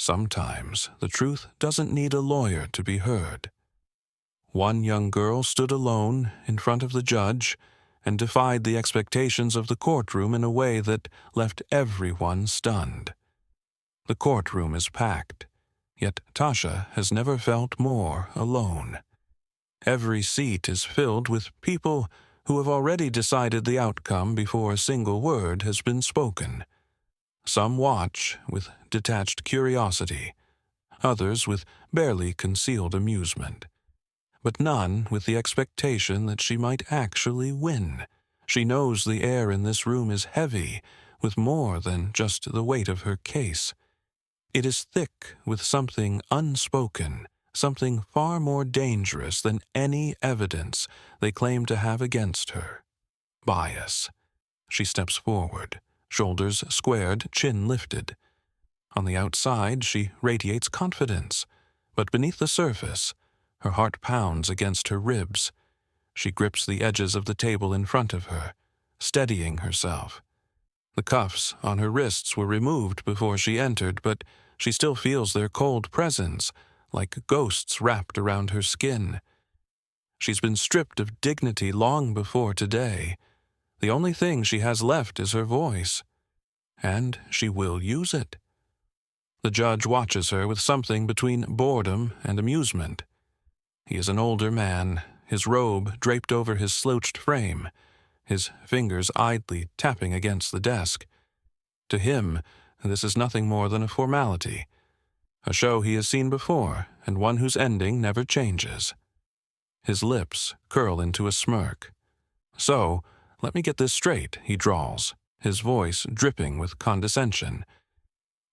Sometimes the truth doesn't need a lawyer to be heard. One young girl stood alone in front of the judge and defied the expectations of the courtroom in a way that left everyone stunned. The courtroom is packed, yet Tasha has never felt more alone. Every seat is filled with people who have already decided the outcome before a single word has been spoken. Some watch with detached curiosity, others with barely concealed amusement, but none with the expectation that she might actually win. She knows the air in this room is heavy with more than just the weight of her case. It is thick with something unspoken, something far more dangerous than any evidence they claim to have against her. Bias. She steps forward, shoulders squared, chin lifted. On the outside, she radiates confidence, but beneath the surface, her heart pounds against her ribs. She grips the edges of the table in front of her, steadying herself. The cuffs on her wrists were removed before she entered, but she still feels their cold presence, like ghosts wrapped around her skin. She's been stripped of dignity long before today. The only thing she has left is her voice, and she will use it. The judge watches her with something between boredom and amusement. He is an older man, his robe draped over his slouched frame, his fingers idly tapping against the desk. To him, this is nothing more than a formality, a show he has seen before and one whose ending never changes. His lips curl into a smirk. "So, let me get this straight," he drawls, his voice dripping with condescension.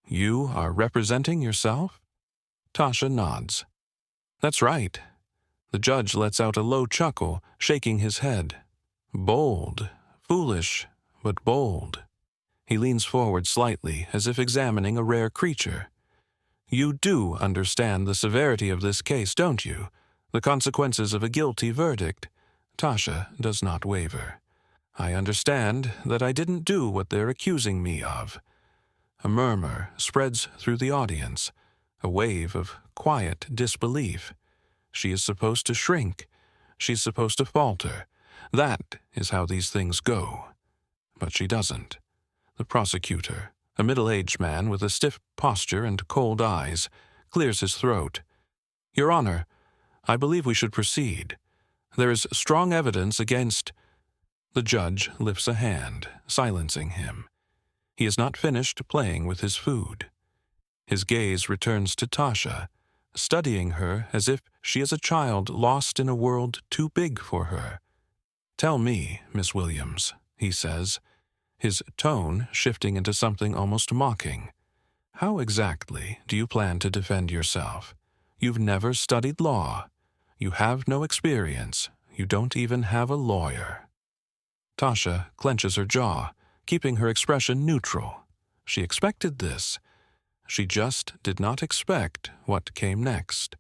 "You are representing yourself?" Tasha nods. "That's right." The judge lets out a low chuckle, shaking his head. "Bold, foolish, but bold." He leans forward slightly, as if examining a rare creature. "You do understand the severity of this case, don't you? The consequences of a guilty verdict." Tasha does not waver. "I understand that I didn't do what they're accusing me of." A murmur spreads through the audience, a wave of quiet disbelief. She is supposed to shrink. She's supposed to falter. That is how these things go. But she doesn't. The prosecutor, a middle-aged man with a stiff posture and cold eyes, clears his throat. "Your Honor, I believe we should proceed. There is strong evidence against—" The judge lifts a hand, silencing him. He is not finished playing with his food. His gaze returns to Tasha, studying her as if she is a child lost in a world too big for her. "Tell me, Miss Williams," he says, his tone shifting into something almost mocking. "How exactly do you plan to defend yourself? You've never studied law. You have no experience. You don't even have a lawyer." Tasha clenches her jaw, keeping her expression neutral. She expected this. She just did not expect what came next.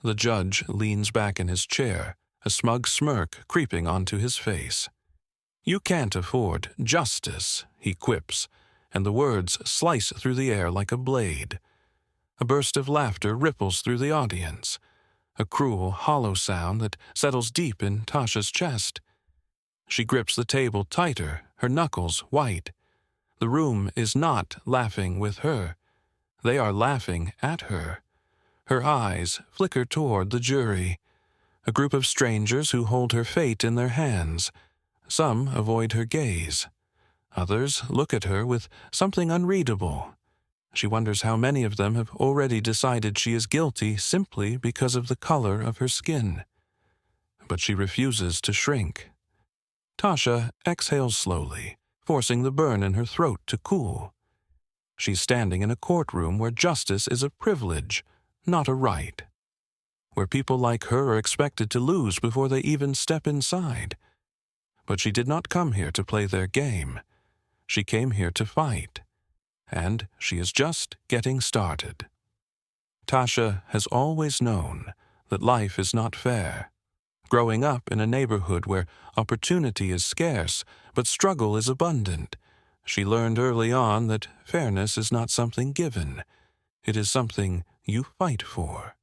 The judge leans back in his chair, a smug smirk creeping onto his face. "You can't afford justice," he quips, and the words slice through the air like a blade. A burst of laughter ripples through the audience, a cruel, hollow sound that settles deep in Tasha's chest. She grips the table tighter, her knuckles white. The room is not laughing with her. They are laughing at her. Her eyes flicker toward the jury, a group of strangers who hold her fate in their hands. Some avoid her gaze. Others look at her with something unreadable. She wonders how many of them have already decided she is guilty simply because of the color of her skin. But she refuses to shrink. Tasha exhales slowly, forcing the burn in her throat to cool. She's standing in a courtroom where justice is a privilege, not a right. Where people like her are expected to lose before they even step inside. But she did not come here to play their game. She came here to fight. And she is just getting started. Tasha has always known that life is not fair. Growing up in a neighborhood where opportunity is scarce, but struggle is abundant, she learned early on that fairness is not something given. It is something you fight for.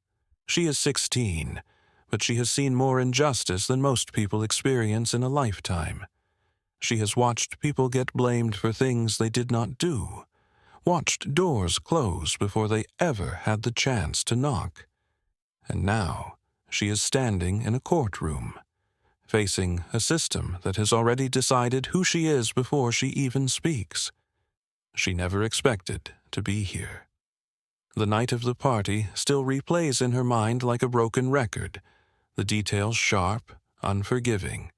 She is 16, but she has seen more injustice than most people experience in a lifetime. She has watched people get blamed for things they did not do, watched doors close before they ever had the chance to knock. And now she is standing in a courtroom, facing a system that has already decided who she is before she even speaks. She never expected to be here. The night of the party still replays in her mind like a broken record, the details sharp, unforgiving.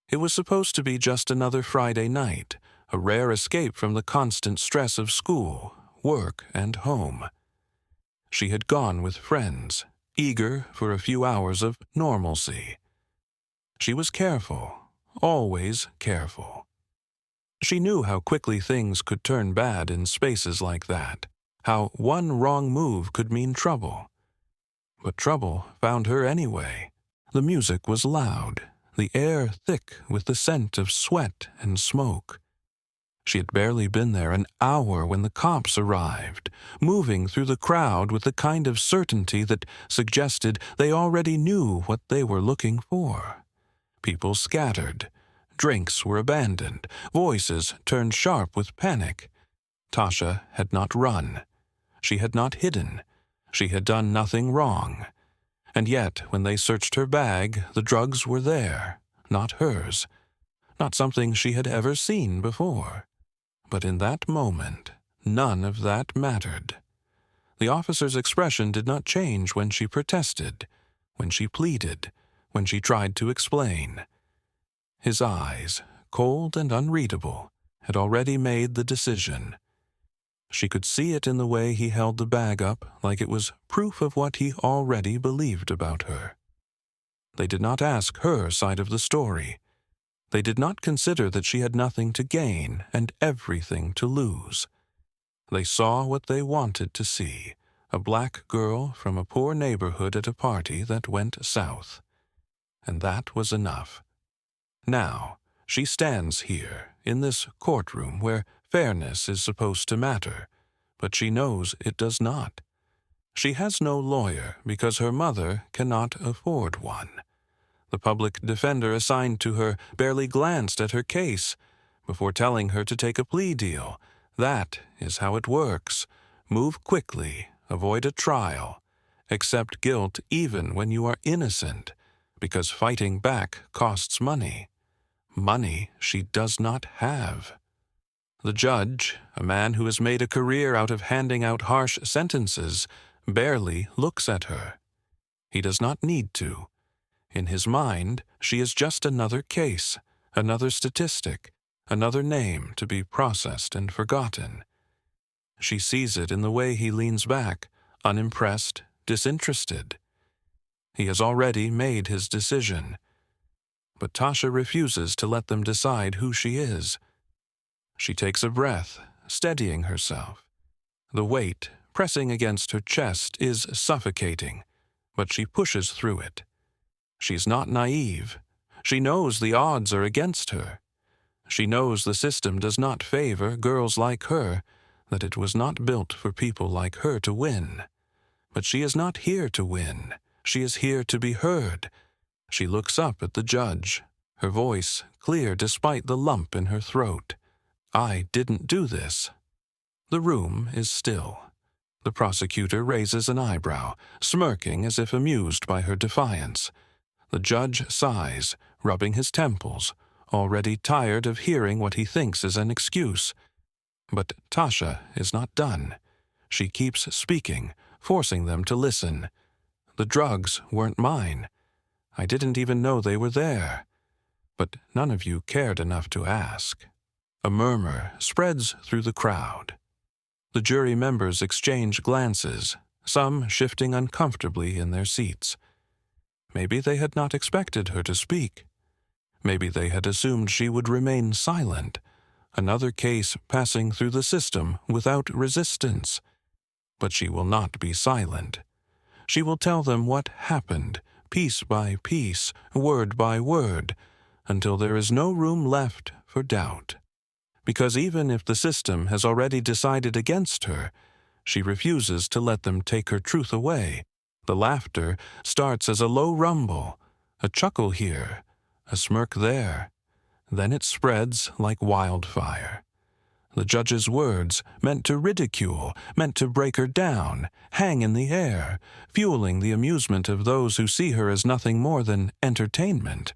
It was supposed to be just another Friday night, a rare escape from the constant stress of school, work, and home. She had gone with friends, eager for a few hours of normalcy. She was careful, always careful. She knew how quickly things could turn bad in spaces like that, how one wrong move could mean trouble. But trouble found her anyway. The music was loud, the air thick with the scent of sweat and smoke. She had barely been there an hour when the cops arrived, moving through the crowd with the kind of certainty that suggested they already knew what they were looking for. People scattered. Drinks were abandoned. Voices turned sharp with panic. Tasha had not run. She had not hidden. She had done nothing wrong. And yet, when they searched her bag, the drugs were there, not hers, not something she had ever seen before. But in that moment, none of that mattered. The officer's expression did not change when she protested, when she pleaded, when she tried to explain. His eyes, cold and unreadable, had already made the decision. She could see it in the way he held the bag up like it was proof of what he already believed about her. They did not ask her side of the story. They did not consider that she had nothing to gain and everything to lose. They saw what they wanted to see, a black girl from a poor neighborhood at a party that went south. And that was enough. Now, she stands here, in this courtroom where fairness is supposed to matter, but she knows it does not. She has no lawyer because her mother cannot afford one. The public defender assigned to her barely glanced at her case before telling her to take a plea deal. That is how it works. Move quickly, avoid a trial, accept guilt even when you are innocent, because fighting back costs money. Money she does not have. The judge, a man who has made a career out of handing out harsh sentences, barely looks at her. He does not need to. In his mind, she is just another case, another statistic, another name to be processed and forgotten. She sees it in the way he leans back, unimpressed, disinterested. He has already made his decision. But Tasha refuses to let them decide who she is. She takes a breath, steadying herself. The weight, pressing against her chest, is suffocating, but she pushes through it. She's not naive. She knows the odds are against her. She knows the system does not favor girls like her, that it was not built for people like her to win. But she is not here to win. She is here to be heard. She looks up at the judge, her voice clear despite the lump in her throat. I didn't do this. The room is still. The prosecutor raises an eyebrow, smirking as if amused by her defiance. The judge sighs, rubbing his temples, already tired of hearing what he thinks is an excuse. But Tasha is not done. She keeps speaking, forcing them to listen. The drugs weren't mine. I didn't even know they were there. But none of you cared enough to ask. A murmur spreads through the crowd. The jury members exchange glances, some shifting uncomfortably in their seats. Maybe they had not expected her to speak. Maybe they had assumed she would remain silent, another case passing through the system without resistance. But she will not be silent. She will tell them what happened, piece by piece, word by word, until there is no room left for doubt. Because even if the system has already decided against her, She refuses to let them take her truth away. The laughter starts as a low rumble, a chuckle here, a smirk there. Then it spreads like wildfire. The judge's words, meant to ridicule, meant to break her down, hang in the air, fueling the amusement of those who see her as nothing more than entertainment.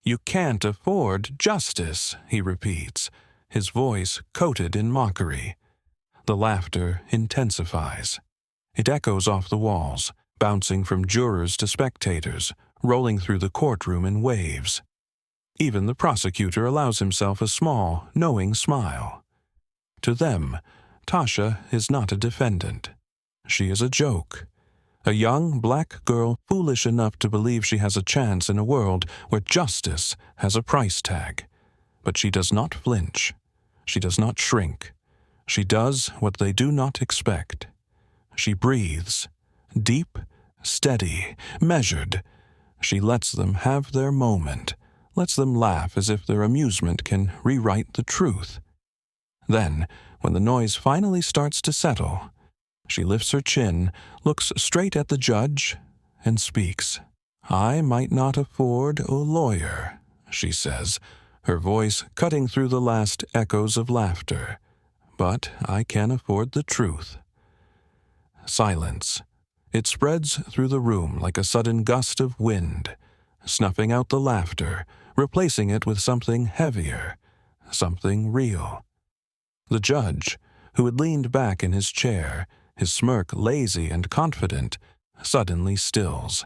"You can't afford justice," he repeats, his voice coated in mockery. The laughter intensifies. It echoes off the walls, bouncing from jurors to spectators, rolling through the courtroom in waves. Even the prosecutor allows himself a small, knowing smile. To them, Tasha is not a defendant. She is a joke. A young black girl foolish enough to believe she has a chance in a world where justice has a price tag. But she does not flinch. She does not shrink. She does what they do not expect. She breathes, deep, steady, measured. She lets them have their moment, lets them laugh as if their amusement can rewrite the truth. Then, when the noise finally starts to settle, she lifts her chin, looks straight at the judge, and speaks. "I might not afford a lawyer," she says, her voice cutting through the last echoes of laughter, "but I can afford the truth." Silence. It spreads through the room like a sudden gust of wind, snuffing out the laughter, replacing it with something heavier, something real. The judge, who had leaned back in his chair, his smirk lazy and confident, suddenly stills.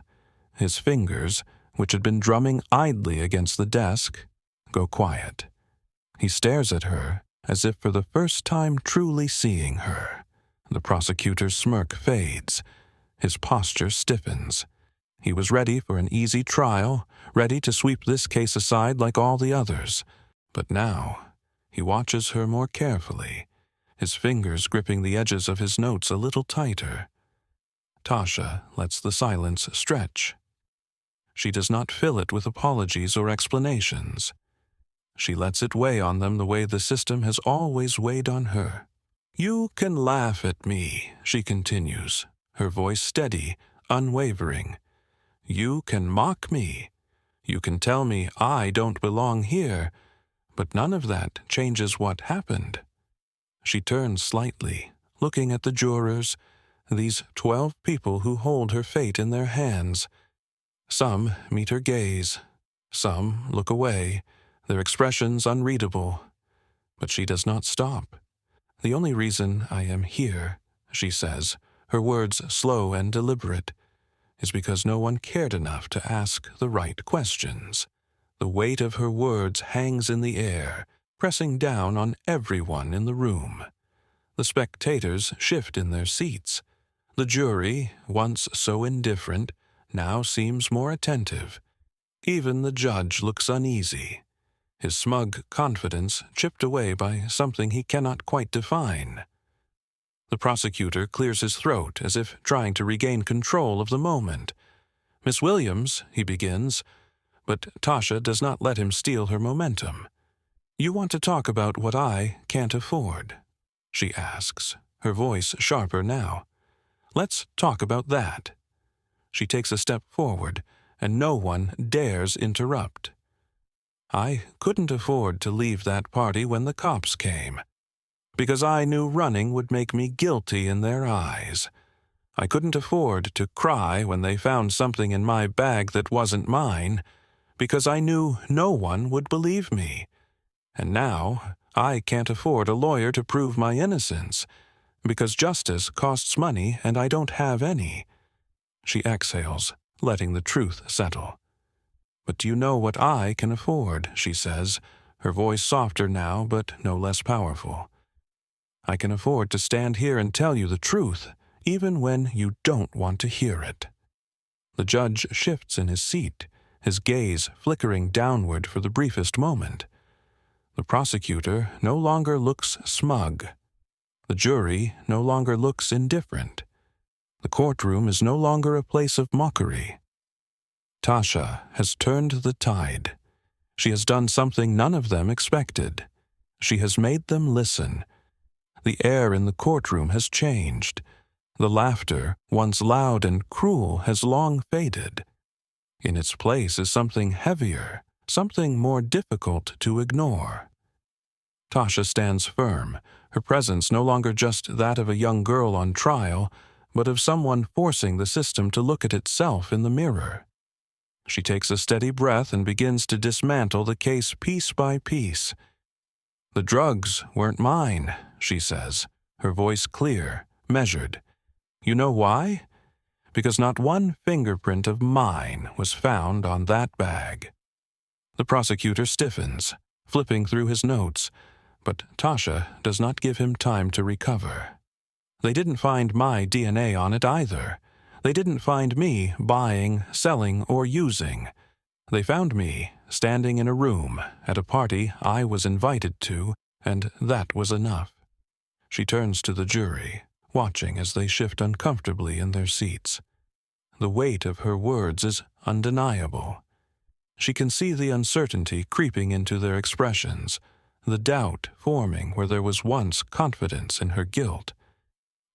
His fingers, which had been drumming idly against the desk, go quiet. He stares at her as if for the first time truly seeing her. The prosecutor's smirk fades. His posture stiffens. He was ready for an easy trial, ready to sweep this case aside like all the others. But now he watches her more carefully, his fingers gripping the edges of his notes a little tighter. Tasha lets the silence stretch. She does not fill it with apologies or explanations. She lets it weigh on them the way the system has always weighed on her. "You can laugh at me," she continues, her voice steady, unwavering. "You can mock me. You can tell me I don't belong here, but none of that changes what happened." She turns slightly, looking at the jurors, these 12 people who hold her fate in their hands. Some meet her gaze. Some look away, their expressions unreadable. But she does not stop. "The only reason I am here," she says, her words slow and deliberate, "is because no one cared enough to ask the right questions." The weight of her words hangs in the air, pressing down on everyone in the room. The spectators shift in their seats. The jury, once so indifferent, now seems more attentive. Even the judge looks uneasy, his smug confidence chipped away by something he cannot quite define. The prosecutor clears his throat as if trying to regain control of the moment. "Miss Williams," he begins, but Tasha does not let him steal her momentum. "You want to talk about what I can't afford?" she asks, her voice sharper now. "Let's talk about that." She takes a step forward, and no one dares interrupt. "I couldn't afford to leave that party when the cops came, because I knew running would make me guilty in their eyes. I couldn't afford to cry when they found something in my bag that wasn't mine, because I knew no one would believe me. And now I can't afford a lawyer to prove my innocence, because justice costs money and I don't have any." She exhales, letting the truth settle. "But do you know what I can afford?" she says, her voice softer now but no less powerful. "I can afford to stand here and tell you the truth, even when you don't want to hear it." The judge shifts in his seat, his gaze flickering downward for the briefest moment. The prosecutor no longer looks smug. The jury no longer looks indifferent. The courtroom is no longer a place of mockery. Tasha has turned the tide. She has done something none of them expected. She has made them listen. The air in the courtroom has changed. The laughter, once loud and cruel, has long faded. In its place is something heavier, something more difficult to ignore. Tasha stands firm, her presence no longer just that of a young girl on trial, but of someone forcing the system to look at itself in the mirror. She takes a steady breath and begins to dismantle the case piece by piece. "The drugs weren't mine," she says, her voice clear, measured. "You know why? Because not one fingerprint of mine was found on that bag." The prosecutor stiffens, flipping through his notes, but Tasha does not give him time to recover. "They didn't find my DNA on it either. They didn't find me buying, selling, or using. They found me standing in a room at a party I was invited to, and that was enough." She turns to the jury, watching as they shift uncomfortably in their seats. The weight of her words is undeniable. She can see the uncertainty creeping into their expressions, the doubt forming where there was once confidence in her guilt.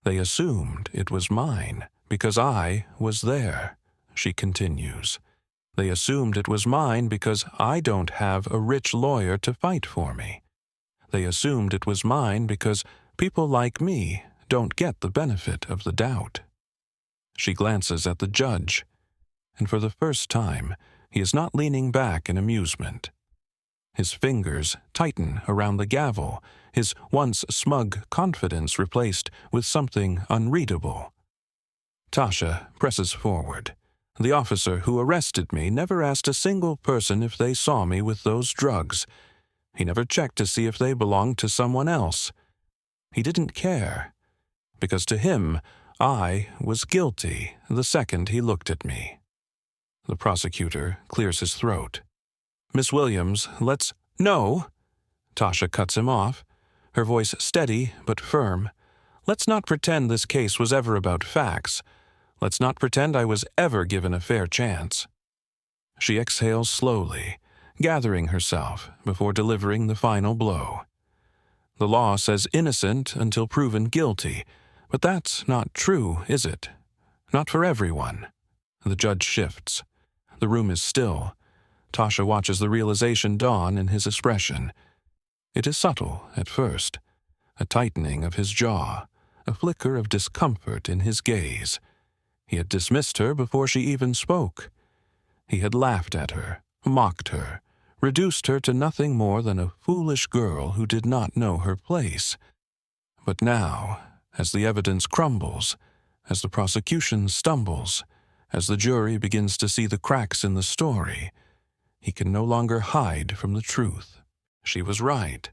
"They assumed it was mine because I was there," she continues. "They assumed it was mine because I don't have a rich lawyer to fight for me. They assumed it was mine because people like me don't get the benefit of the doubt." She glances at the judge, and for the first time, he is not leaning back in amusement. His fingers tighten around the gavel, his once smug confidence replaced with something unreadable. Tasha presses forward. "The officer who arrested me never asked a single person if they saw me with those drugs. He never checked to see if they belonged to someone else. He didn't care, because to him, I was guilty the second he looked at me." The prosecutor clears his throat. "Miss Williams, let's—" "No!" Tasha cuts him off, her voice steady but firm. "Let's not pretend this case was ever about facts. Let's not pretend I was ever given a fair chance." She exhales slowly, gathering herself before delivering the final blow. "The law says innocent until proven guilty, but that's not true, is it? Not for everyone." The judge shifts. The room is still. Tasha watches the realization dawn in his expression. It is subtle at first, a tightening of his jaw, a flicker of discomfort in his gaze. He had dismissed her before she even spoke. He had laughed at her, mocked her, reduced her to nothing more than a foolish girl who did not know her place. But now, as the evidence crumbles, as the prosecution stumbles, as the jury begins to see the cracks in the story, he can no longer hide from the truth. She was right.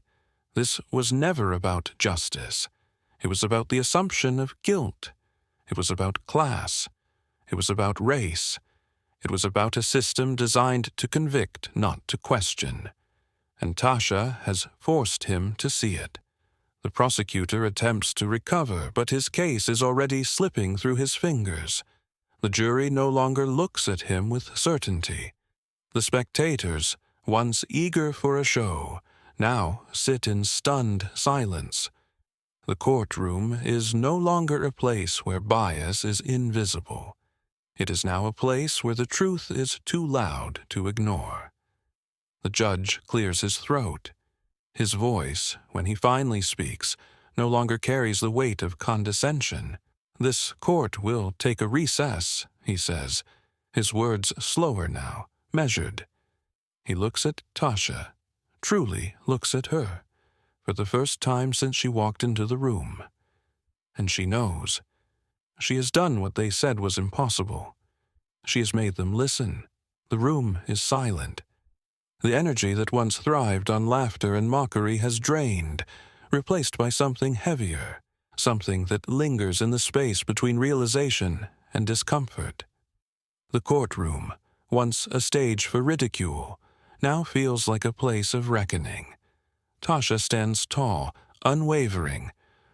This was never about justice. It was about the assumption of guilt. It was about class. It was about race. It was about a system designed to convict, not to question. And Tasha has forced him to see it. The prosecutor attempts to recover, but his case is already slipping through his fingers. The jury no longer looks at him with certainty. The spectators, once eager for a show, now sit in stunned silence. The courtroom is no longer a place where bias is invisible. It is now a place where the truth is too loud to ignore. The judge clears his throat. His voice, when he finally speaks, no longer carries the weight of condescension. "This court will take a recess," he says, his words slower now, measured. He looks at Tasha, truly looks at her, for the first time since she walked into the room. And she knows. She has done what they said was impossible. She has made them listen. The room is silent. The energy that once thrived on laughter and mockery has drained, replaced by something heavier, something that lingers in the space between realization and discomfort. The courtroom, once a stage for ridicule, now feels like a place of reckoning. Tasha stands tall, unwavering.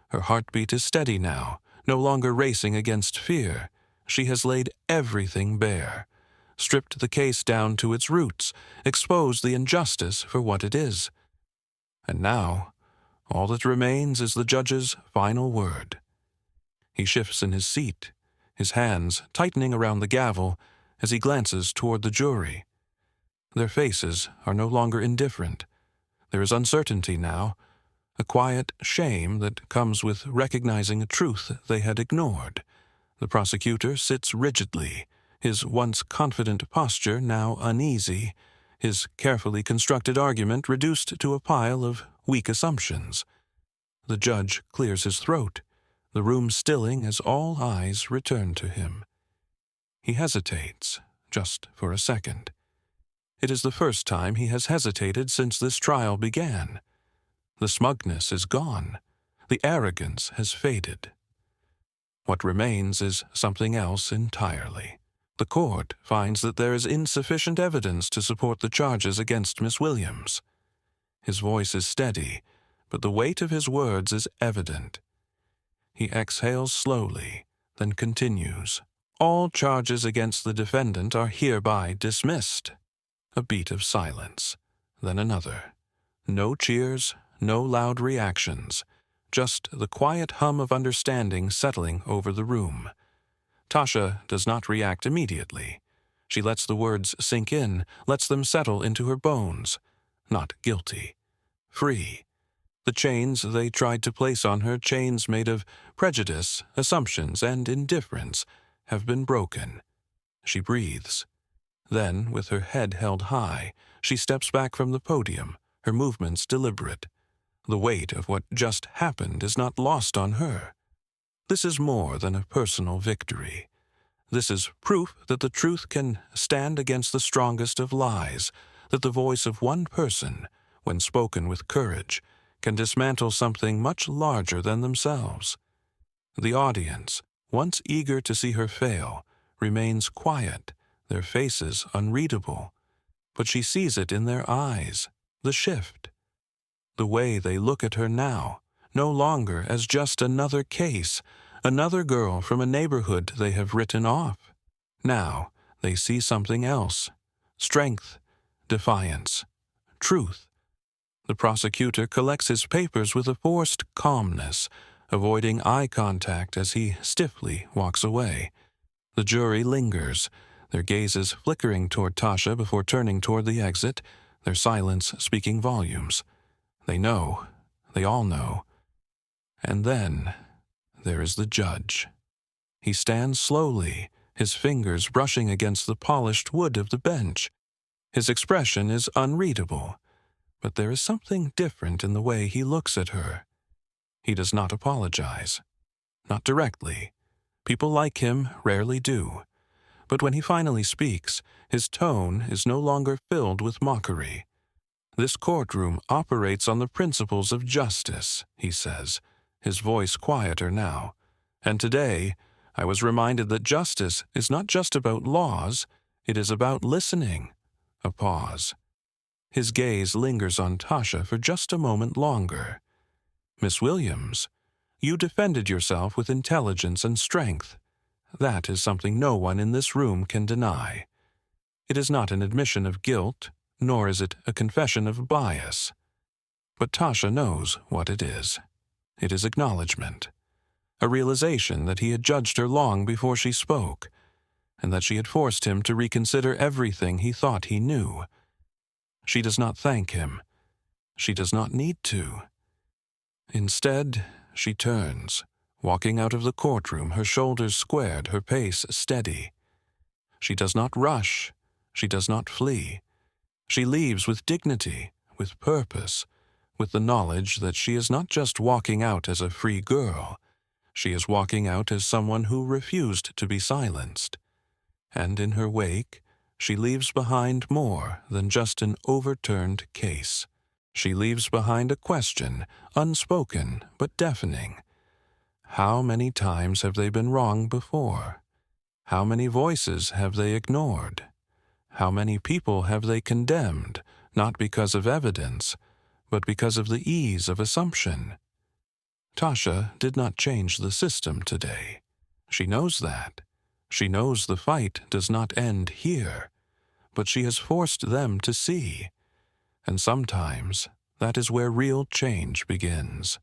Her heartbeat is steady now, no longer racing against fear. She has laid everything bare, stripped the case down to its roots, exposed the injustice for what it is. And now, All that remains is the judge's final word. He shifts in his seat, his hands tightening around the gavel as he glances toward the jury. Their faces are no longer indifferent. There is uncertainty now, a quiet shame that comes with recognizing a truth they had ignored. The prosecutor sits rigidly, his once confident posture now uneasy, his carefully constructed argument reduced to a pile of weak assumptions. The judge clears his throat, the room stilling as all eyes return to him. He hesitates, just for a second. It is the first time he has hesitated since this trial began. The smugness is gone. The arrogance has faded. What remains is something else entirely. The court finds that there is insufficient evidence to support the charges against Miss Williams. His voice is steady, but the weight of his words is evident. He exhales slowly, then continues. All charges against the defendant are hereby dismissed. A beat of silence, then another. No cheers, no loud reactions, just the quiet hum of understanding settling over the room. Tasha does not react immediately. She lets the words sink in, lets them settle into her bones. Not guilty. Free. The chains they tried to place on her, chains made of prejudice, assumptions, and indifference, have been broken. She breathes. Then, with her head held high, she steps back from the podium, her movements deliberate. The weight of what just happened is not lost on her. This is more than a personal victory. This is proof that the truth can stand against the strongest of lies, that the voice of one person, when spoken with courage, can dismantle something much larger than themselves. The audience, once eager to see her fail, remains quiet, their faces unreadable. But she sees it in their eyes, the shift. The way they look at her now, no longer as just another case, another girl from a neighborhood they have written off. Now they see something else. Strength, defiance, truth. The prosecutor collects his papers with a forced calmness, avoiding eye contact as he stiffly walks away. The jury lingers, their gazes flickering toward Tasha before turning toward the exit, their silence speaking volumes. They know, they all know. And then there is the judge. He stands slowly, his fingers brushing against the polished wood of the bench. His expression is unreadable, but there is something different in the way he looks at her. He does not apologize. Not directly. People like him rarely do. But when he finally speaks, his tone is no longer filled with mockery. This courtroom operates on the principles of justice, he says, his voice quieter now. And today, I was reminded that justice is not just about laws, it is about listening. A pause. His gaze lingers on Tasha for just a moment longer. Miss Williams, you defended yourself with intelligence and strength. That is something no one in this room can deny. It is not an admission of guilt, nor is it a confession of bias. But Tasha knows what it is. It is acknowledgement. A realization that he had judged her long before she spoke, and that she had forced him to reconsider everything he thought he knew. She does not thank him. She does not need to. Instead, she turns, walking out of the courtroom, her shoulders squared, her pace steady. She does not rush. She does not flee. She leaves with dignity, with purpose, with the knowledge that she is not just walking out as a free girl. She is walking out as someone who refused to be silenced. And in her wake, she leaves behind more than just an overturned case. She leaves behind a question, unspoken but deafening. How many times have they been wrong before? How many voices have they ignored? How many people have they condemned, not because of evidence, but because of the ease of assumption? Tasha did not change the system today. She knows that. She knows the fight does not end here, but she has forced them to see. And sometimes That is where real change begins.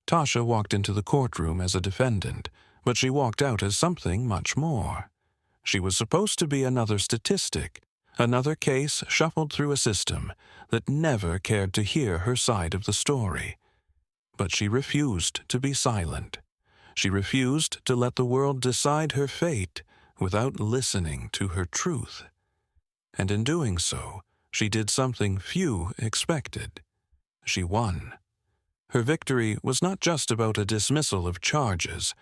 Tasha walked into the courtroom as a defendant, but she walked out as something much more. She was supposed to be another statistic, another case shuffled through a system that never cared to hear her side of the story. But she refused to be silent. She refused to let the world decide her fate without listening to her truth. And in doing so, she did something few expected. She won. Her victory was not just about a dismissal of charges.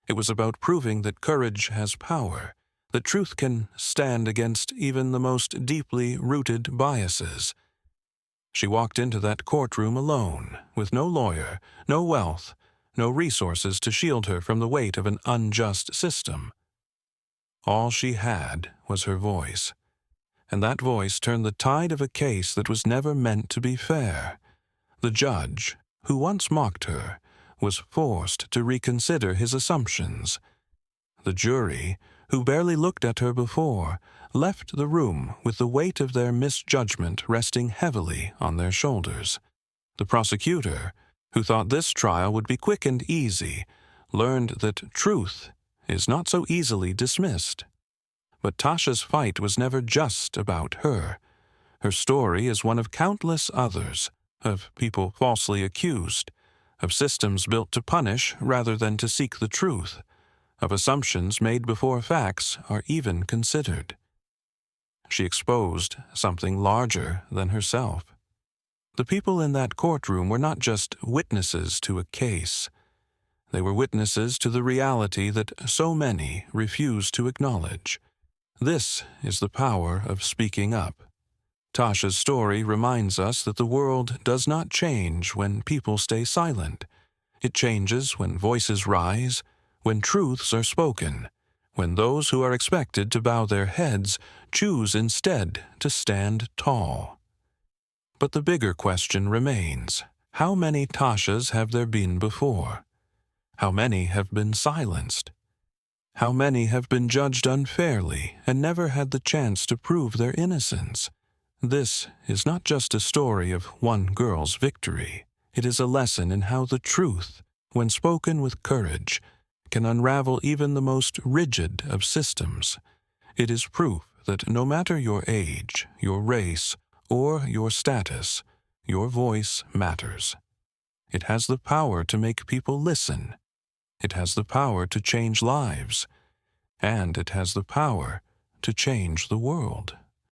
It was about proving that courage has power, that truth can stand against even the most deeply rooted biases. She walked into that courtroom alone, with no lawyer, no wealth, no resources to shield her from the weight of an unjust system. All she had was her voice, and that voice turned the tide of a case that was never meant to be fair. The judge, who once mocked her, was forced to reconsider his assumptions. The jury, who barely looked at her before, left the room with the weight of their misjudgment resting heavily on their shoulders. The prosecutor, who thought this trial would be quick and easy, learned that truth is not so easily dismissed. But Tasha's fight was never just about her. Her story is one of countless others, of people falsely accused, of systems built to punish rather than to seek the truth, of assumptions made before facts are even considered. She exposed something larger than herself. The people in that courtroom were not just witnesses to a case. They were witnesses to the reality that so many refuse to acknowledge. This is the power of speaking up. Tasha's story reminds us that the world does not change when people stay silent. It changes when voices rise, when truths are spoken, when those who are expected to bow their heads choose instead to stand tall. But the bigger question remains: how many Tashas have there been before? How many have been silenced? How many have been judged unfairly and never had the chance to prove their innocence? This is not just a story of one girl's victory. It is a lesson in how the truth, when spoken with courage, can unravel even the most rigid of systems. It is proof that no matter your age, your race, or your status, your voice matters. It has the power to make people listen. It has the power to change lives. And it has the power to change the world.